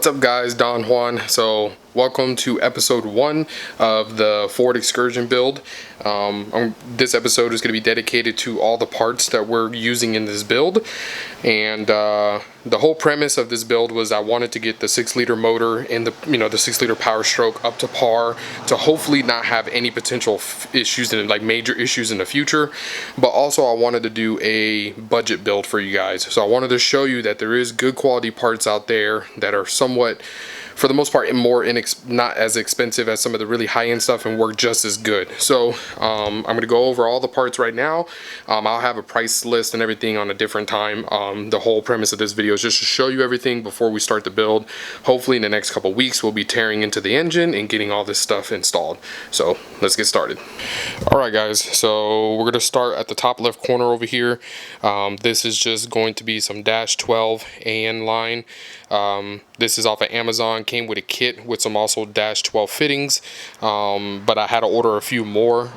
What's up guys, Don Juan. So welcome to episode 1 of the Ford Excursion build. This episode is going to be dedicated to all the parts that we're using in this build, and the whole premise of this build was I wanted to get the 6-liter motor and the 6-liter Powerstroke up to par to hopefully not have any potential issues and like major issues in the future. But also I wanted to do a budget build for you guys. So I wanted to show you that there is good quality parts out there that are somewhat, for the most part, not as expensive as some of the really high-end stuff and work just as good. So I'm going to go over all the parts right now. I'll have a price list and everything on a different time. The whole premise of this video is just to show you everything before we start the build. Hopefully in the next couple weeks we'll be tearing into the engine and getting all this stuff installed. So let's get started. Alright guys, so we're going to start at the top left corner over here. This is just going to be some Dash 12 AN line. This is off of Amazon, came with a kit with some also Dash 12 fittings, but I had to order a few more,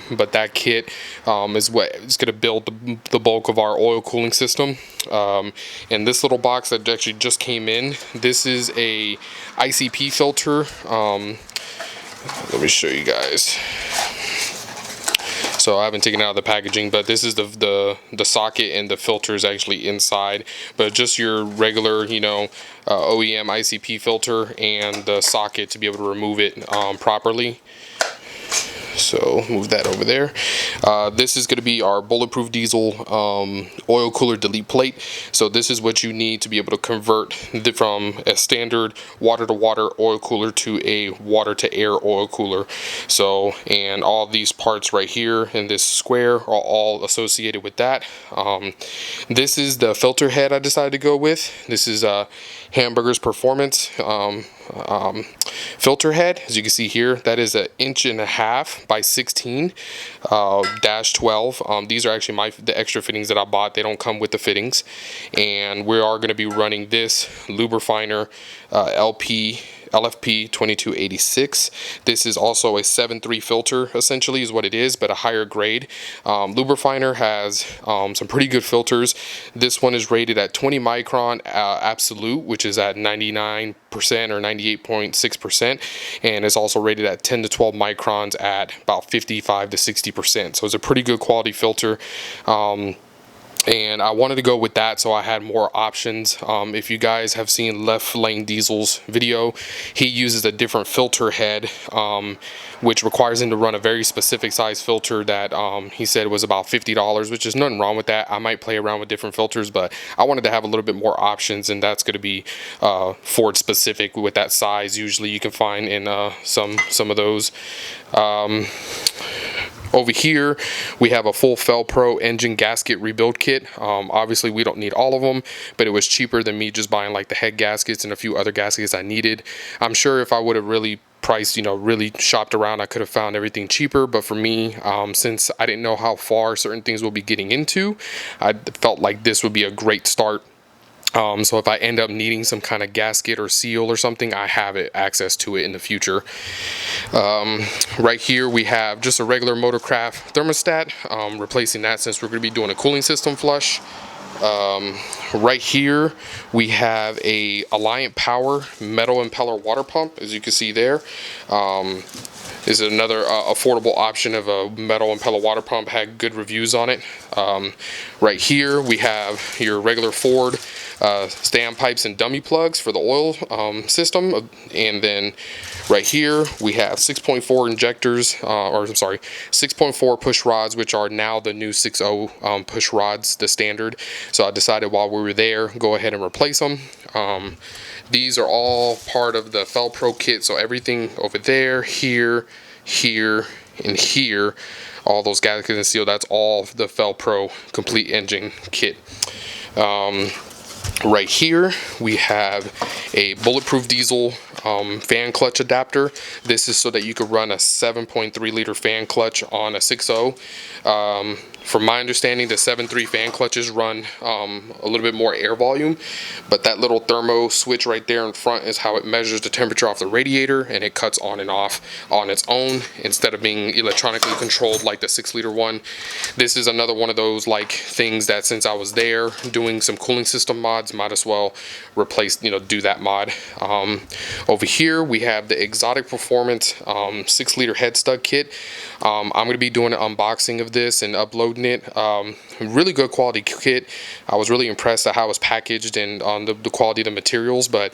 but that kit is what is going to build the bulk of our oil cooling system. And this little box that actually just came in, this is a ICP filter. Let me show you guys. So I haven't taken it out of the packaging, but this is the socket, and the filter is actually inside. But just your regular, OEM ICP filter and the socket to be able to remove it properly. So move that over there. This is going to be our bulletproof diesel oil cooler delete plate. So this is what you need to be able to convert from a standard water to water oil cooler to a water to air oil cooler. So, and all these parts right here in this square are all associated with that. This is the filter head I decided to go with. This is Hamburger's Performance filter head. As you can see here, that is 1.5 inches by 16 Dash 12. These are actually the extra fittings that I bought. They don't come with the fittings, and we are going to be running this Lubrifiner LFP 2286. This is also a 7.3 filter, essentially is what it is, but a higher grade. Lubrifiner has some pretty good filters. This one is rated at 20 micron absolute, which is at 99% or 98.6%, and it's also rated at 10 to 12 microns at about 55 to 60%. So it's a pretty good quality filter. And I wanted to go with that, so I had more options. If you guys have seen Left Lane Diesel's video, he uses a different filter head, which requires him to run a very specific size filter that he said was about $50, which is nothing wrong with that. I might play around with different filters, but I wanted to have a little bit more options, and that's going to be Ford specific with that size. Usually you can find in some of those. Over here we have a full Felpro engine gasket rebuild kit. Obviously we don't need all of them, but it was cheaper than me just buying like the head gaskets and a few other gaskets I needed. I'm sure if I would have really priced, really shopped around, I could have found everything cheaper. But for me, since I didn't know how far certain things will be getting into, I felt like this would be a great start. So if I end up needing some kind of gasket or seal or something, I have access to it in the future. Right here we have just a regular Motorcraft thermostat, replacing that since we're going to be doing a cooling system flush. Right here we have a Alliant Power metal impeller water pump, as you can see there. Is another affordable option of a metal impeller water pump, had good reviews on it. Right here we have your regular Ford stand pipes and dummy plugs for the oil system, and then right here we have 6.4 injectors, or I'm sorry, 6.4 push rods, which are now the new 6.0 push rods, the standard. So I decided while we were there, go ahead and replace them. These are all part of the Felpro kit, so everything over there, here, and here, all those gaskets and seal, that's all the Felpro complete engine kit. Right here we have a bulletproof diesel fan clutch adapter. This is so that you could run a 7.3 liter fan clutch on a 6.0. From my understanding, the 7.3 fan clutches run a little bit more air volume, but that little thermo switch right there in front is how it measures the temperature off the radiator, and it cuts on and off on its own instead of being electronically controlled like the 6-liter one. This is another one of those like things that, since I was there doing some cooling system mods, might as well replace, do that mod. Over here we have the Exotic Performance 6-liter head stud kit. I'm going to be doing an unboxing of this and uploading it. Really good quality kit. I was really impressed at how it was packaged and on the quality of the materials, but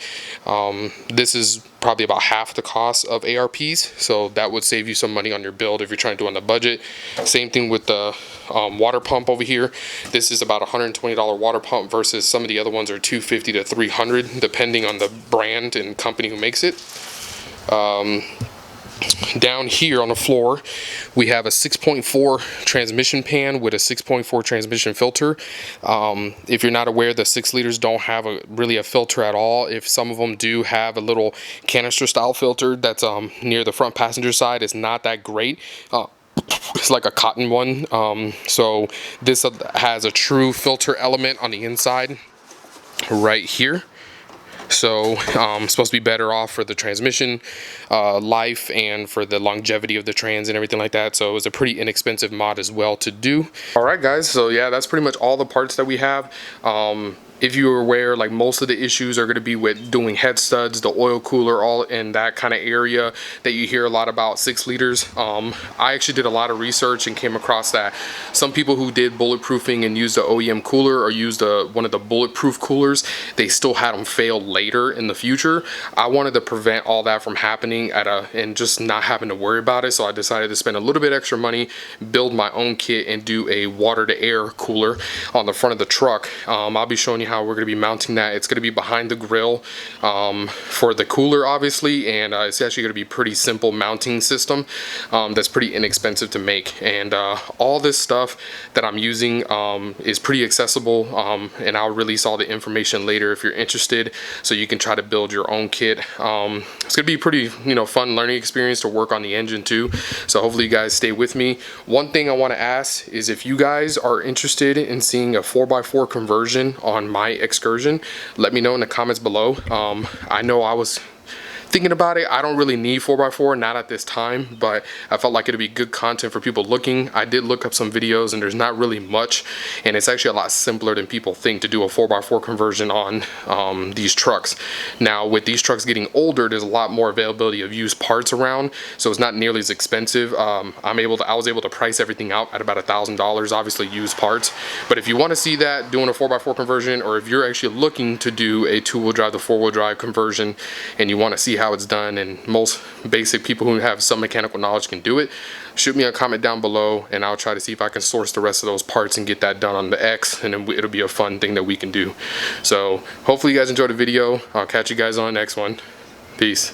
this is probably about half the cost of ARPs, so that would save you some money on your build if you're trying to do on the budget. Same thing with the water pump over here. This is about $120 water pump versus some of the other ones are $250 to $300 depending on the brand and company who makes it. Down here on the floor we have a 6.4 transmission pan with a 6.4 transmission filter. If you're not aware, the 6-liters don't have really a filter at all. If some of them do have a little canister style filter that's near the front passenger side, it's not that great. It's like a cotton one. So this has a true filter element on the inside right here. So it's supposed to be better off for the transmission life and for the longevity of the trans and everything like that. So it was a pretty inexpensive mod as well to do. All right, guys, so yeah, that's pretty much all the parts that we have. If you were aware, like most of the issues are going to be with doing head studs, the oil cooler, all in that kind of area that you hear a lot about 6-liters. I actually did a lot of research and came across that some people who did bulletproofing and used the OEM cooler or used one of the bulletproof coolers, they still had them fail later in the future. I wanted to prevent all that from happening and just not having to worry about it, so I decided to spend a little bit extra money, build my own kit, and do a water to air cooler on the front of the truck. I'll be showing you how we're going to be mounting that. It's going to be behind the grill for the cooler, obviously, and it's actually going to be a pretty simple mounting system that's pretty inexpensive to make. And all this stuff that I'm using is pretty accessible, and I'll release all the information later if you're interested, so you can try to build your own kit. It's going to be a pretty fun learning experience to work on the engine too, so hopefully you guys stay with me. One thing I want to ask is if you guys are interested in seeing a 4x4 conversion on my Excursion, let me know in the comments below. I know I was thinking about it. I don't really need 4x4, not at this time, but I felt like it'd be good content for people looking. I did look up some videos and there's not really much, and it's actually a lot simpler than people think to do a 4x4 conversion on these trucks. Now with these trucks getting older, there's a lot more availability of used parts around, so it's not nearly as expensive. I was able to price everything out at about $1,000, obviously used parts. But if you want to see that doing a 4x4 conversion, or if you're actually looking to do a 2-wheel drive to 4-wheel drive conversion and you want to see how it's done, and most basic people who have some mechanical knowledge can do it, shoot me a comment down below and I'll try to see if I can source the rest of those parts and get that done on the X, and then it'll be a fun thing that we can do. So hopefully you guys enjoyed the video. I'll catch you guys on the next one. Peace.